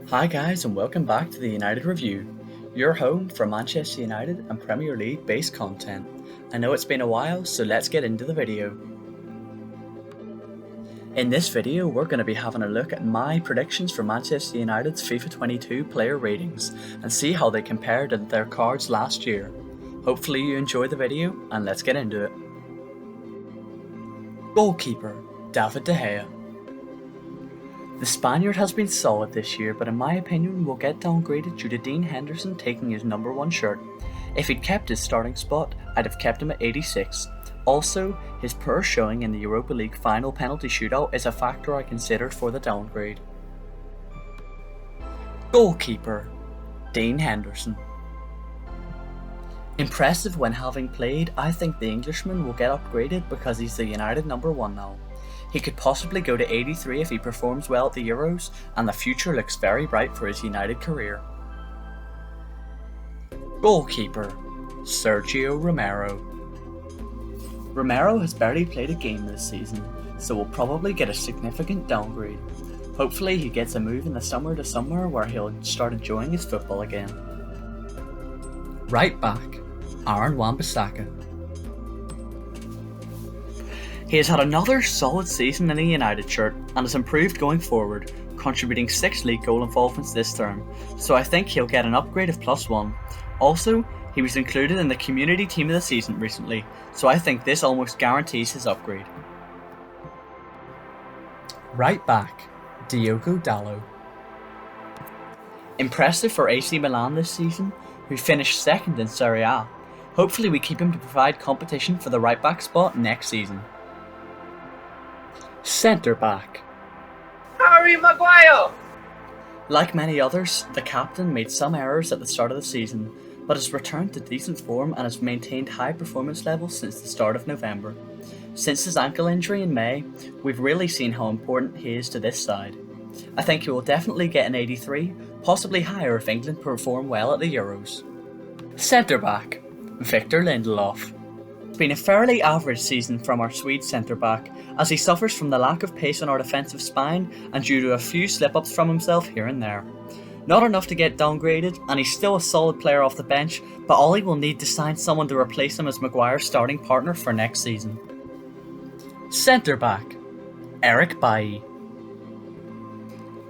Hi guys and welcome back to the United Review, your home for Manchester United and Premier League based content. I know it's been a while, so let's get into the video. In this video we're going to be having a look at my predictions for Manchester United's FIFA 22 player ratings and see how they compare to their cards last year. Hopefully you enjoy the video and let's get into it. Goalkeeper, David De Gea. The Spaniard has been solid this year, but in my opinion will get downgraded due to Dean Henderson taking his number 1 shirt. If he'd kept his starting spot, I'd have kept him at 86. Also, his poor showing in the Europa League final penalty shootout is a factor I considered for the downgrade. Goalkeeper, Dean Henderson. Impressive when having played, I think the Englishman will get upgraded because he's the United number 1 now. He could possibly go to 83 if he performs well at the Euros, and the future looks very bright for his United career. Goalkeeper, Sergio Romero. Romero has barely played a game this season, so will probably get a significant downgrade. Hopefully he gets a move in the summer to somewhere where he'll start enjoying his football again. Right back, Aaron Wan-Bissaka. He has had another solid season in a United shirt and has improved going forward, contributing 6 league goal involvements this term, so I think he'll get an upgrade of +1. Also, he was included in the community team of the season recently, so I think this almost guarantees his upgrade. Right back, Diogo Dalot. Impressive for AC Milan this season, who finished 2nd in Serie A. Hopefully we keep him to provide competition for the right back spot next season. Centre back, Harry Maguire! Like many others, the captain made some errors at the start of the season, but has returned to decent form and has maintained high performance levels since the start of November. Since his ankle injury in May, we've really seen how important he is to this side. I think he will definitely get an 83, possibly higher if England perform well at the Euros. Centre back, Victor Lindelof. It's been a fairly average season from our Swede centre back, as he suffers from the lack of pace on our defensive spine and due to a few slip-ups from himself here and there. Not enough to get downgraded, and he's still a solid player off the bench, but Ollie will need to sign someone to replace him as Maguire's starting partner for next season. Centre back, Eric Bailly.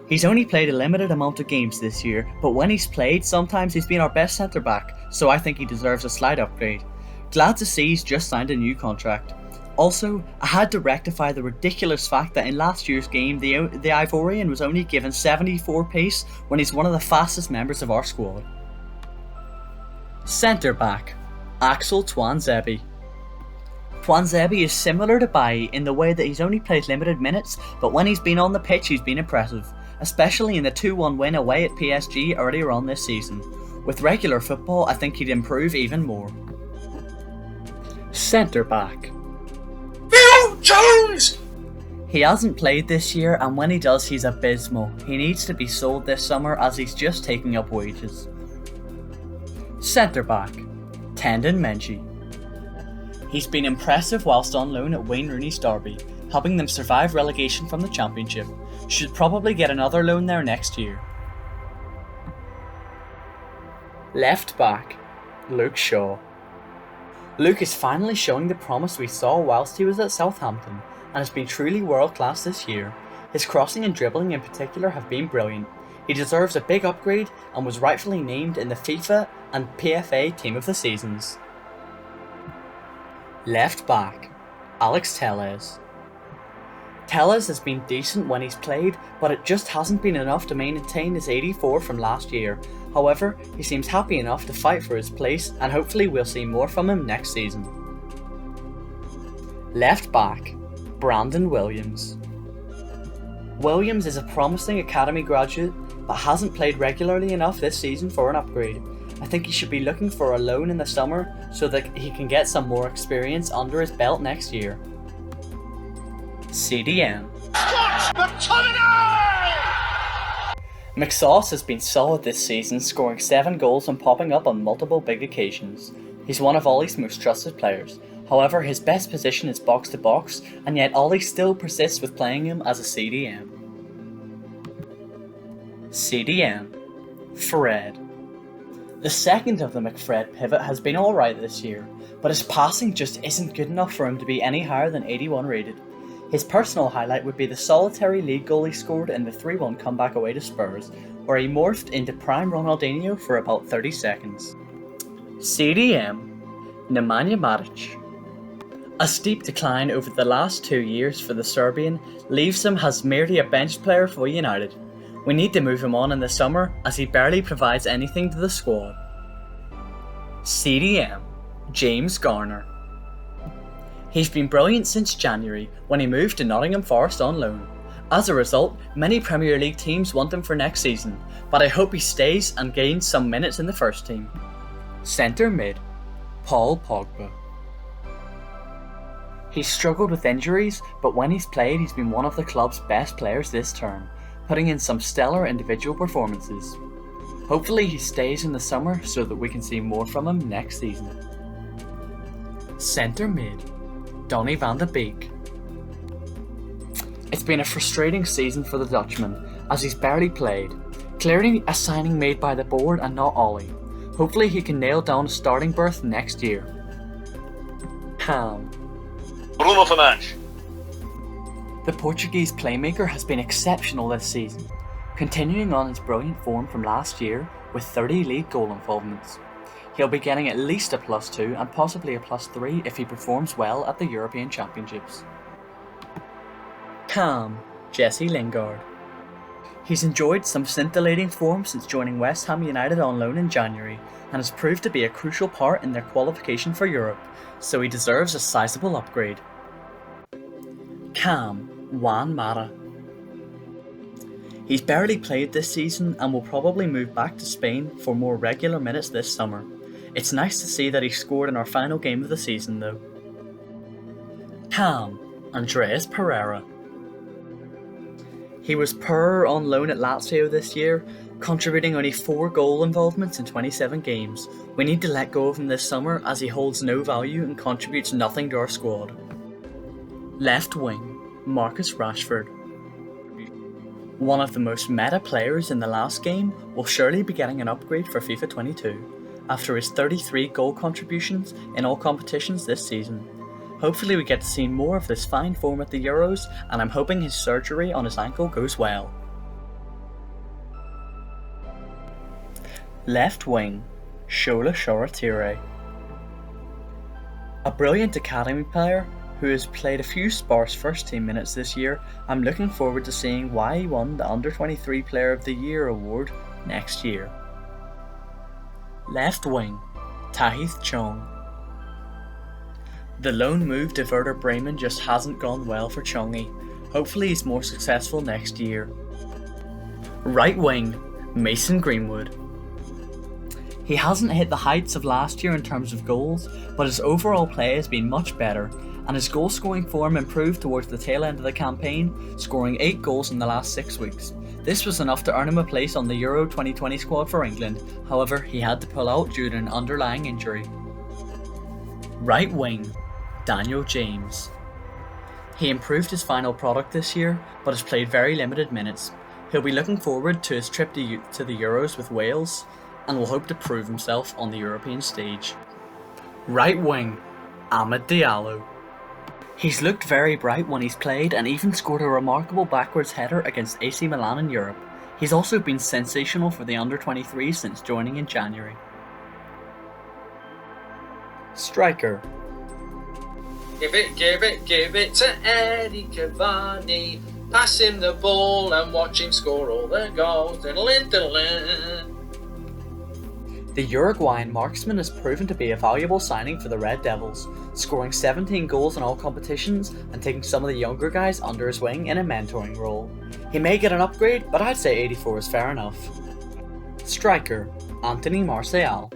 He's only played a limited amount of games this year, but when he's played, sometimes he's been our best centre back, so I think he deserves a slight upgrade. Glad to see he's just signed a new contract. Also, I had to rectify the ridiculous fact that in last year's game, the Ivorian was only given 74 pace when he's one of the fastest members of our squad. Centre back, Axel Tuanzebe. Tuanzebe is similar to Bailly in the way that he's only played limited minutes, but when he's been on the pitch he's been impressive, especially in the 2-1 win away at PSG earlier on this season. With regular football, I think he'd improve even more. Centre back, Phil Jones! he hasn't played this year, and when he does he's abysmal. He needs to be sold this summer as he's just taking up wages. Centre back, Tendon Mengi. He's been impressive whilst on loan at Wayne Rooney's Derby, helping them survive relegation from the Championship. Should probably get another loan there next year. Left back, Luke Shaw. Luke is finally showing the promise we saw whilst he was at Southampton, and has been truly world class this year. His crossing and dribbling in particular have been brilliant. He deserves a big upgrade and was rightfully named in the FIFA and PFA Team of the Seasons. Left back, Alex Telles. Telles has been decent when he's played, but it just hasn't been enough to maintain his 84 from last year. However, he seems happy enough to fight for his place, and hopefully we'll see more from him next season. Left back, Brandon Williams. Williams is a promising academy graduate, but hasn't played regularly enough this season for an upgrade. I think he should be looking for a loan in the summer so that he can get some more experience under his belt next year. CDM. McSauce has been solid this season, scoring 7 goals and popping up on multiple big occasions. He's one of Ollie's most trusted players. However, his best position is box to box, and yet Ollie still persists with playing him as a CDM. CDM, Fred. The second of the McFred pivot has been alright this year, but his passing just isn't good enough for him to be any higher than 81 rated. His personal highlight would be the solitary league goal he scored in the 3-1 comeback away to Spurs, where he morphed into prime Ronaldinho for about 30 seconds. CDM, Nemanja Matic. A steep decline over the last 2 years for the Serbian leaves him as merely a bench player for United. We need to move him on in the summer as he barely provides anything to the squad. CDM, James Garner. He's been brilliant since January when he moved to Nottingham Forest on loan. As a result, many Premier League teams want him for next season, but I hope he stays and gains some minutes in the first team. Centre mid, Paul Pogba. He's struggled with injuries, but when he's played he's been one of the club's best players this term, putting in some stellar individual performances. Hopefully he stays in the summer so that we can see more from him next season. Centre mid, Donny van de Beek. It's been a frustrating season for the Dutchman, as he's barely played, clearly a signing made by the board and not Ollie. Hopefully he can nail down a starting berth next year. Ham. Bruno Fernandes. The Portuguese playmaker has been exceptional this season, continuing on his brilliant form from last year with 30 league goal involvements. He'll be getting at least a +2 and possibly a +3 if he performs well at the European Championships. Cam, Jesse Lingard. He's enjoyed some scintillating form since joining West Ham United on loan in January and has proved to be a crucial part in their qualification for Europe, so he deserves a sizable upgrade. Cam, Juan Mata. He's barely played this season and will probably move back to Spain for more regular minutes this summer. It's nice to see that he scored in our final game of the season though. Cam, Andreas Pereira. He was on loan at Lazio this year, contributing only 4 goal involvements in 27 games. We need to let go of him this summer as he holds no value and contributes nothing to our squad. Left wing, Marcus Rashford. One of the most meta players in the last game will surely be getting an upgrade for FIFA 22 after his 33 goal contributions in all competitions this season. Hopefully we get to see more of this fine form at the Euros, and I'm hoping his surgery on his ankle goes well. Left wing, Shola Shoretire. A brilliant academy player who has played a few sparse first team minutes this year. I'm looking forward to seeing why he won the Under 23 Player of the Year award next year. Left wing, Tahith Chong. The loan move to Werder Bremen just hasn't gone well for Chongi. Hopefully he's more successful next year. Right wing, Mason Greenwood. He hasn't hit the heights of last year in terms of goals, but his overall play has been much better, and his goal scoring form improved towards the tail end of the campaign, scoring 8 goals in the last 6 weeks. This was enough to earn him a place on the Euro 2020 squad for England, however he had to pull out due to an underlying injury. Right wing, Daniel James. He improved his final product this year, but has played very limited minutes. He'll be looking forward to his trip to the Euros with Wales, and will hope to prove himself on the European stage. Right wing, Amad Diallo. He's looked very bright when he's played and even scored a remarkable backwards header against AC Milan in Europe. He's also been sensational for the under-23 since joining in January. Striker. Give it to Eddie Cavani. Pass him the ball and watch him score all the goals. The Uruguayan marksman has proven to be a valuable signing for the Red Devils, scoring 17 goals in all competitions and taking some of the younger guys under his wing in a mentoring role. He may get an upgrade, but I'd say 84 is fair enough. Striker, Anthony Martial.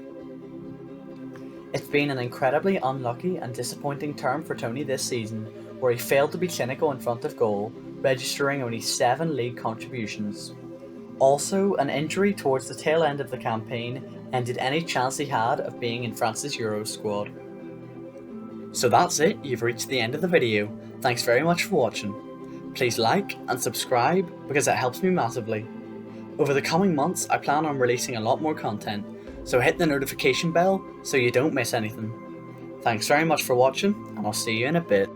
It's been an incredibly unlucky and disappointing term for Tony this season, where he failed to be clinical in front of goal, registering only 7 league contributions. Also, an injury towards the tail end of the campaign ended any chance he had of being in France's Euro squad. So that's it, you've reached the end of the video. Thanks very much for watching. Please like and subscribe because it helps me massively. Over the coming months, I plan on releasing a lot more content, so hit the notification bell so you don't miss anything. Thanks very much for watching, and I'll see you in a bit.